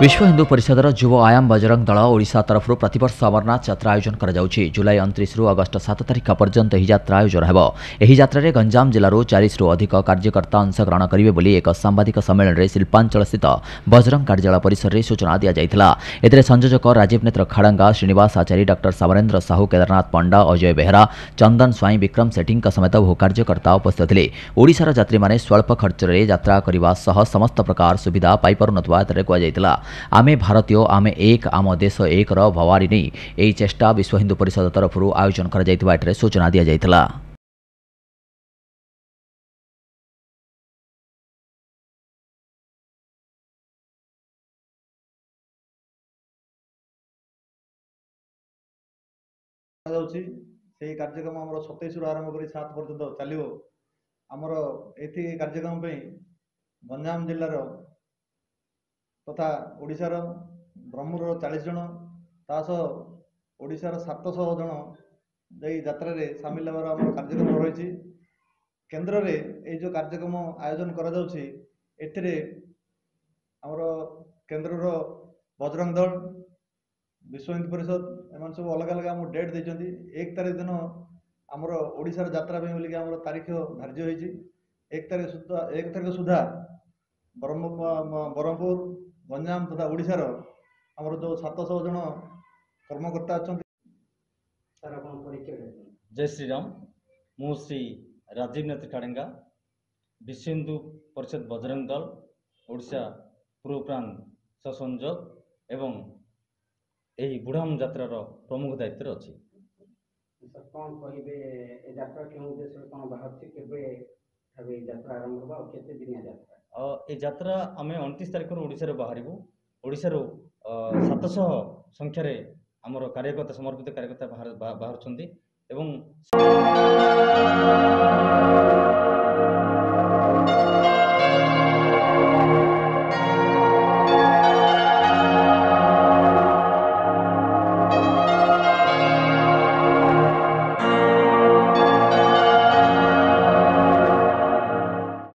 विश्व हिंदू परिषदर युव आयाम बजरंग दल ओडिशा तरफ प्रतिवर्ष अमरनाथ यात्रा आयोजन कर जुलाई 29 रु अगस्त 7 तारिख पर्यंत यह यात्रा आयोजन हो। यह यात्रा रे गंजाम जिलूर 40 रु अधिक कार्यकर्ता अंशग्रहण करेंगे बोली एक सांबादिक सम्मेलन में शिल्पांचल स्थित बजरंग कार्यालय परिसर में सूचना दी जाइथिला। एथिरे संयोजक राजीव नेत्र खाड़ंगा, श्रीनिवास आचार्य, डॉक्टर सामरेन्द्र साहू, केदारनाथ पंडा, अजय बेहरा, चंदन स्वाई, विक्रम सेठी समेत बहु कार्यकर्ता उपस्थित थे। ओडिशार यात्री माने स्वल्प खर्च में यात्रा करने सह समस्त प्रकार सुविधा पाई पारुनथवा कहुला। आमे भारतीय, आमे एक, आम देश एक भवारी नहीं यही चेष्टा विश्व हिंदू परिषद तरफ आयोजन कर सूचना दी जाइथिला। कार्यक्रम आम 27 रु आरंभ कर 7 पर्यटन चलो। आमर ये कार्यक्रम गंजाम जिलार तथा ओडिशार ब्रह्मपुर 40 जन तासह ओडिशार 700 जन यात्रा रे सामिल होवार कार्यक्रम रही। केन्द्र रे ये जो कार्यक्रम आयोजन करा जाउछि एथिरे आमर केन्द्र बजरंग दल, विश्व हिंदू परिषद एम सब अलग अलग आम डेट देते। 1 तारिख दिन आमर ओडिशार यात्रा बोलिक आमर तारीख धार्य होइछि। 1 तारिख सुधा ब्रह्मपुर, गंजाम तथा ओडिशार आमर जो 700 जन कर्मकर्ता अच्छा। जय श्री राम। मु श्री राजीव नेत्र खाड़ंगा, विश्व हिंदू परिषद बजरंग दल ओडिशा पूर्व प्रांत सहसंयोजक एवं यही बुढ़ाम यात्रार प्रमुख दायित्व अच्छी। कौन कहे यात्रा के उद्देश्य कौन बाहर के यात्रा आरंभ होगा और केते दिन यात्रा? ये यात्रा आम 29 तारिख ओडिशा बाहर ओडिशा 700 संख्यार आमर कार्यकर्ता समर्पित कार्यकर्ता बाहर एवं